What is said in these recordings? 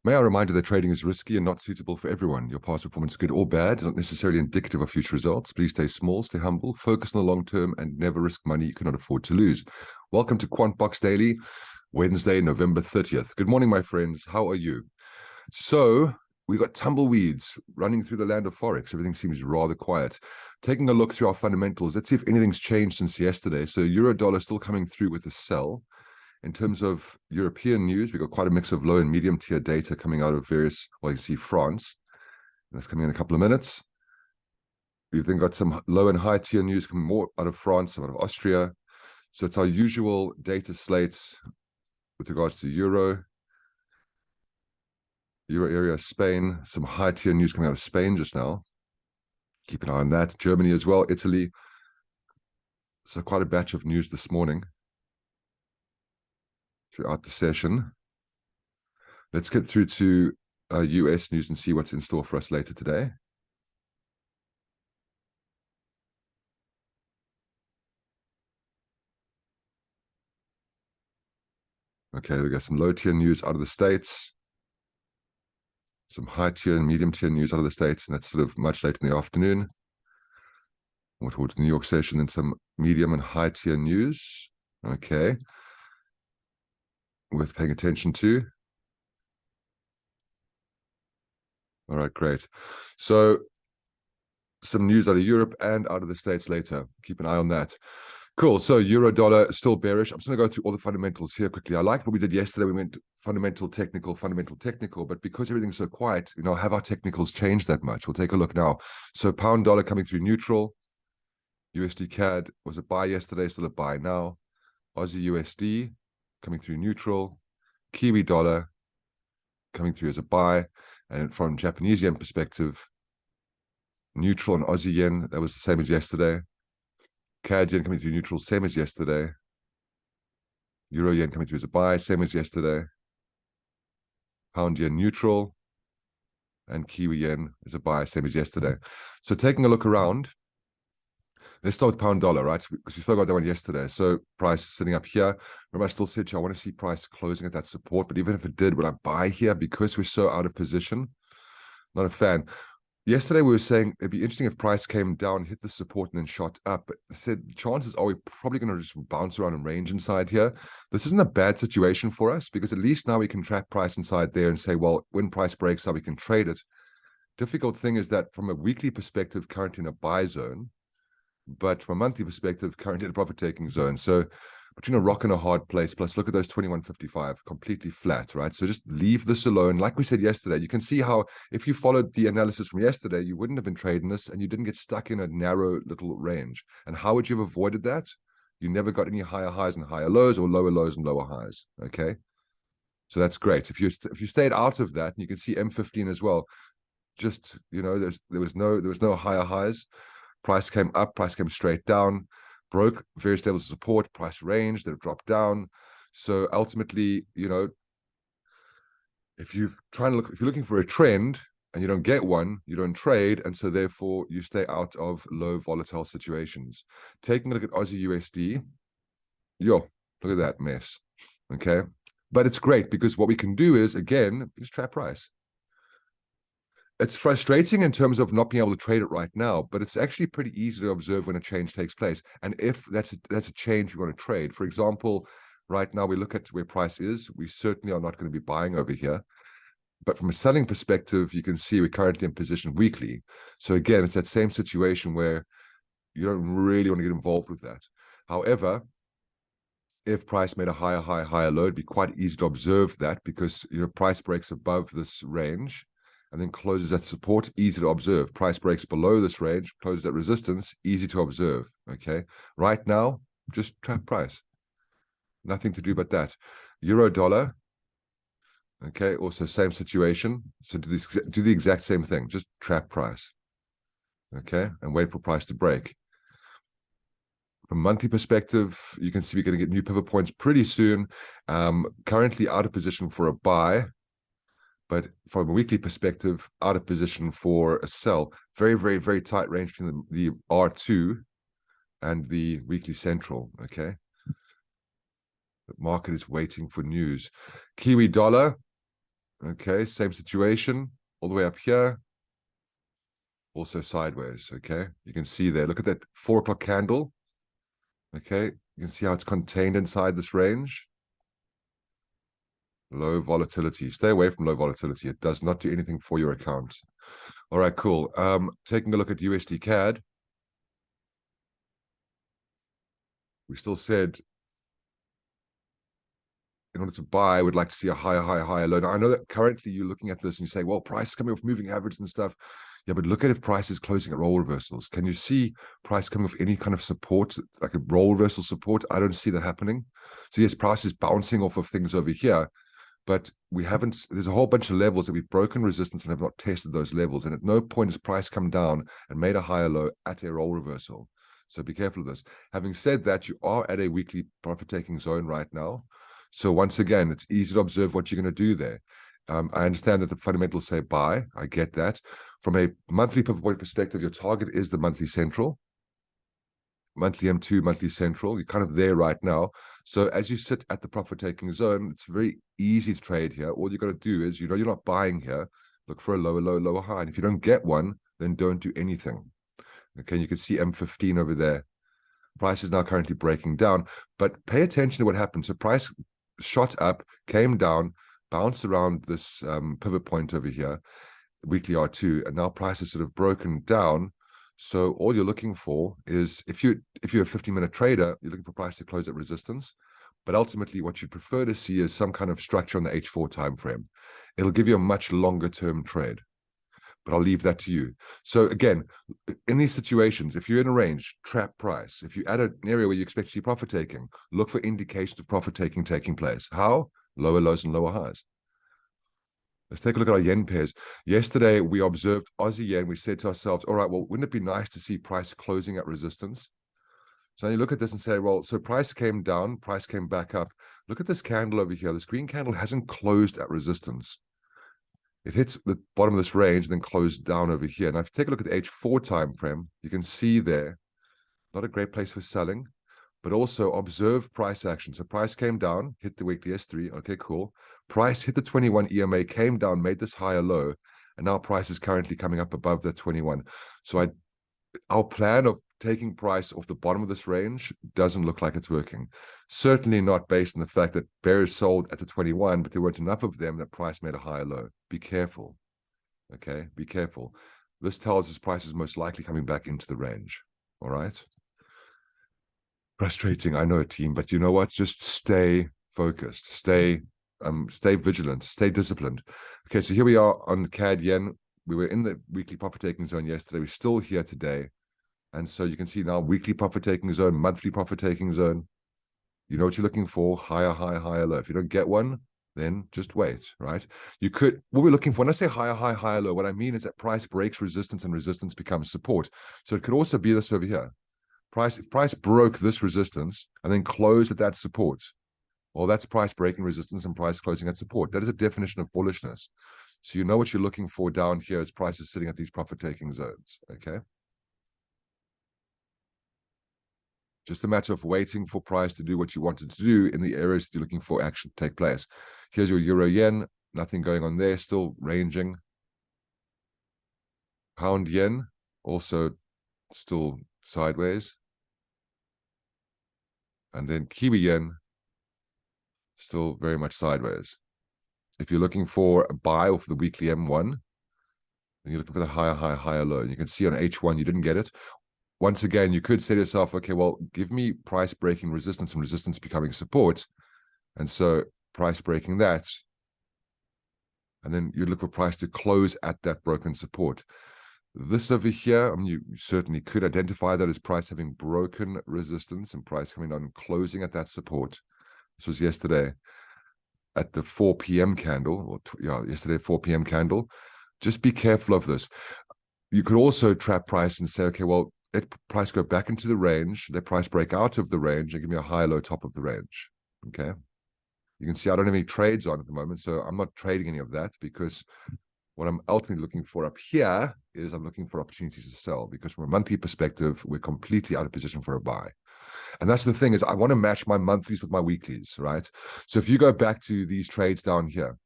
May I remind you that trading is risky and not suitable for everyone. Your past performance, good or bad, is not necessarily indicative of future results. Please stay small, stay humble, focus on the long term, and never risk money you cannot afford to lose. Welcome to QuantBox Daily, Wednesday, November 30th. Good morning, my friends. How are you? So we got tumbleweeds running through the land of Forex. Everything seems rather quiet. Taking a look through our fundamentals, let's see if anything's changed since yesterday. So euro dollar still coming through with a sell. In terms of European news, we've got quite a mix of low and medium tier data coming out of various, well, you can see France. That's coming in a couple of minutes. We've then got some low and high tier news coming more out of France, some out of Austria. So it's our usual data slates with regards to Euro area, Spain, some high tier news coming out of Spain just now. Keep an eye on that. Germany as well, Italy. So quite a batch of news this morning throughout the session. Let's get through to US news and see what's in store for us later today. Okay, we got some low tier news out of the States, some high tier and medium tier news out of the States, and that's sort of much later in the afternoon. More towards the New York session, and some medium and high tier news. Okay. Worth paying attention to. All right, great. So some news out of Europe and out of the States later. Keep an eye on that. Cool. So euro dollar still bearish. I'm just going to go through all the fundamentals here quickly. I like what we did yesterday. We went fundamental, technical, but because everything's so quiet, have our technicals changed that much? We'll take a look now. So pound dollar coming through neutral. USD CAD was a buy yesterday, still a buy now. Aussie USD coming through neutral. Kiwi dollar coming through as a buy. And from Japanese yen perspective, neutral and Aussie yen, that was the same as yesterday. CAD yen coming through neutral, same as yesterday. Euro yen coming through as a buy, same as yesterday. Pound yen neutral. And Kiwi yen is a buy, same as yesterday. So taking a look around, let's start with pound dollar, right? Because we spoke about that one yesterday. So price sitting up here. Remember, I still said to you, I want to see price closing at that support. But even if it did, would I buy here because we're so out of position? Not a fan. Yesterday, we were saying it'd be interesting if price came down, hit the support, and then shot up. But I said, chances are we're probably going to just bounce around and range inside here. This isn't a bad situation for us because at least now we can track price inside there and say, well, when price breaks out, we can trade it. Difficult thing is that from a weekly perspective, currently in a buy zone, but from a monthly perspective, currently in a profit-taking zone. So between a rock and a hard place, plus look at those 21.55, completely flat, right? So just leave this alone. Like we said yesterday, you can see how if you followed the analysis from yesterday, you wouldn't have been trading this and you didn't get stuck in a narrow little range. And how would you have avoided that? You never got any higher highs and higher lows or lower lows and lower highs, okay? So that's great. If you stayed out of that, and you can see M15 as well, just, there was no higher highs. Price came up, price came straight down, broke various levels of support, price range, then it dropped down. So ultimately, if you're looking for a trend and you don't get one, you don't trade, and so therefore you stay out of low volatile situations. Taking a look at Aussie USD, look at that mess. Okay. But it's great because what we can do is, again, just trap price. It's frustrating in terms of not being able to trade it right now, but it's actually pretty easy to observe when a change takes place. And if that's a change we want to trade, for example, right now we look at where price is, we certainly are not going to be buying over here. But from a selling perspective, you can see we're currently in position weekly. So again, it's that same situation where you don't really want to get involved with that. However, if price made a higher high, higher low, it'd be quite easy to observe that because price breaks above this range and then closes at support, easy to observe. Price breaks below this range, closes at resistance, easy to observe, okay? Right now, just trap price. Nothing to do but that. Euro dollar, okay, also same situation. So do the exact same thing, just trap price, okay? And wait for price to break. From a monthly perspective, you can see we're going to get new pivot points pretty soon. Currently out of position for a buy, but from a weekly perspective, out of position for a sell. Very, very, very tight range between the R2 and the weekly central, okay? The market is waiting for news. Kiwi dollar, Okay, same situation, all the way up here, also sideways, okay? You can see there, look at that 4 o'clock candle, okay? You can see how it's contained inside this range. Low volatility. Stay away from low volatility. It does not do anything for your account. All right, cool. Taking a look at USD CAD, we still said in order to buy, we'd like to see a higher low. Now, I know that currently you're looking at this and you say, well, price is coming off moving average and stuff. Yeah, but look at if price is closing at roll reversals. Can you see price coming off any kind of support, like a roll reversal support? I don't see that happening. So yes, price is bouncing off of things over here, but we haven't, there's a whole bunch of levels that we've broken resistance and have not tested those levels. And at no point has price come down and made a higher low at a roll reversal. So be careful of this. Having said that, you are at a weekly profit-taking zone right now. So once again, it's easy to observe what you're going to do there. I understand that the fundamentals say buy. I get that. From a monthly pivot point perspective, your target is the monthly central. Monthly M2, monthly central. You're kind of there right now. So as you sit at the profit-taking zone, it's very easy to trade here. All you got to do is, you know, you're not buying here. Look for a lower low, lower high. And if you don't get one, then don't do anything. Okay, you can see M15 over there. Price is now currently breaking down, but pay attention to what happened. So price shot up, came down, bounced around this pivot point over here, weekly R2, and now price is sort of broken down. So all you're looking for is, if you're a 15-minute trader, you're looking for price to close at resistance. But ultimately, what you'd prefer to see is some kind of structure on the H4 time frame. It'll give you a much longer term trade. But I'll leave that to you. So again, in these situations, if you're in a range, trap price. If you're at an area where you expect to see profit taking, look for indications of profit taking place. How? Lower lows and lower highs. Let's take a look at our yen pairs. Yesterday, we observed Aussie yen. We said to ourselves, all right, well, wouldn't it be nice to see price closing at resistance? So you look at this and say, well, so price came down, price came back up. Look at this candle over here. This green candle hasn't closed at resistance. It hits the bottom of this range and then closed down over here. Now, if you take a look at the H4 time frame, you can see there, not a great place for selling, but also observe price action. So price came down, hit the weekly S3. Okay, cool. Price hit the 21 EMA, came down, made this higher low, and now price is currently coming up above the 21. So our plan of taking price off the bottom of this range doesn't look like it's working. Certainly not based on the fact that bears sold at the 21, but there weren't enough of them that price made a higher low. Be careful. Okay, be careful. This tells us price is most likely coming back into the range. All right. Frustrating, I know, team, but you know what? Just stay focused, stay vigilant, stay disciplined. Okay, so here we are on CAD yen. We were in the weekly profit taking zone yesterday. We're still here today. And so you can see now weekly profit taking zone, monthly profit taking zone. You know what you're looking for, higher, higher, higher low. If you don't get one, then just wait, right? You could, what we're looking for, when I say higher, high, higher low, what I mean is that price breaks resistance and resistance becomes support. So it could also be this over here. If price broke this resistance and then closed at that support, well, that's price breaking resistance and price closing at support. That is a definition of bullishness. So you know what you're looking for down here as price is sitting at these profit taking zones, okay? Just a matter of waiting for price to do what you wanted to do in the areas that you're looking for action to take place. Here's your euro yen, nothing going on there, still ranging. Pound yen, also still sideways. And then Kiwi yen, still very much sideways. If you're looking for a buy off the weekly M1, then you're looking for the higher, higher, higher low. You can see on H1, you didn't get it. Once again, you could say to yourself, okay, well, give me price breaking resistance and resistance becoming support. And so price breaking that. And then you look for price to close at that broken support. This over here, I mean, you certainly could identify that as price having broken resistance and price coming down and closing at that support. This was yesterday at the 4 p.m. candle, or yesterday 4 p.m. candle. Just be careful of this. You could also trap price and say, okay, well, let price go back into the range, let price break out of the range and give me a high low top of the range. Okay. You can see I don't have any trades on at the moment, so I'm not trading any of that, because what I'm ultimately looking for up here is I'm looking for opportunities to sell, because from a monthly perspective, we're completely out of position for a buy. And that's the thing, is I want to match my monthlies with my weeklies, right? So if you go back to these trades down here,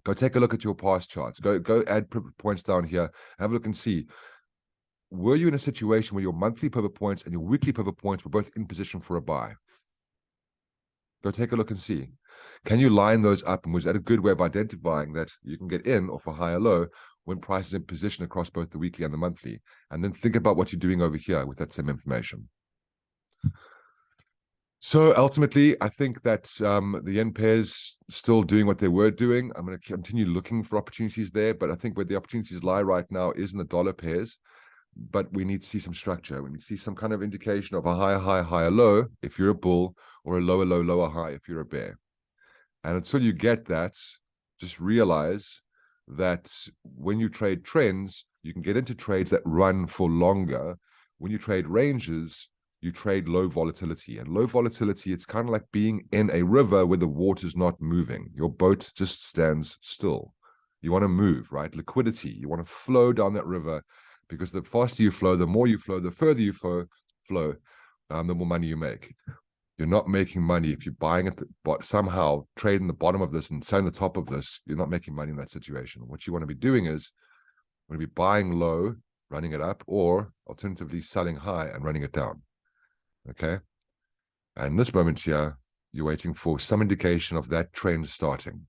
Go take a look at your past charts. Go add pivot points down here. Have a look and see, were you in a situation where your monthly pivot points and your weekly pivot points were both in position for a buy? Go take a look and see. Can you line those up? And was that a good way of identifying that you can get in off a higher low when price is in position across both the weekly and the monthly? And then think about what you're doing over here with that same information. So ultimately, I think that the yen pairs still doing what they were doing. I'm going to continue looking for opportunities there, but I think where the opportunities lie right now is in the dollar pairs. But we need to see some structure. We need to see some kind of indication of a higher high, higher low if you're a bull, or a lower low, lower high if you're a bear. And until you get that, just realize that when you trade trends, you can get into trades that run for longer. When you trade ranges, you trade low volatility. And low volatility, it's kind of like being in a river where the water's not moving. Your boat just stands still. You want to move, right? Liquidity. You want to flow down that river, because the faster you flow, the more you flow, the further you flow, the more money you make. You're not making money if you're buying at the but somehow trading the bottom of this and selling the top of this. You're not making money in that situation. What you want to be doing is, you want to be buying low, running it up, or alternatively selling high and running it down. Okay. And in this moment here, you're waiting for some indication of that trend starting.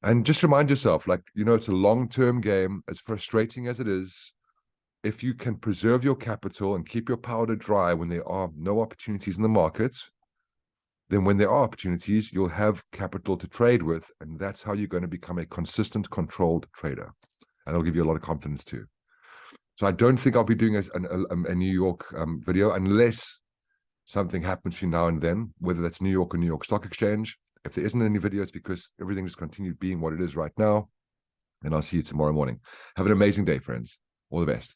And just remind yourself, like, it's a long-term game. As frustrating as it is, if you can preserve your capital and keep your powder dry when there are no opportunities in the markets, then when there are opportunities, you'll have capital to trade with, and that's how you're going to become a consistent, controlled trader. And it'll give you a lot of confidence too. So I don't think I'll be doing a New York video unless something happens between now and then, whether that's New York or New York Stock Exchange. If there isn't any video, it's because everything just continued being what it is right now. And I'll see you tomorrow morning. Have an amazing day, friends. All the best.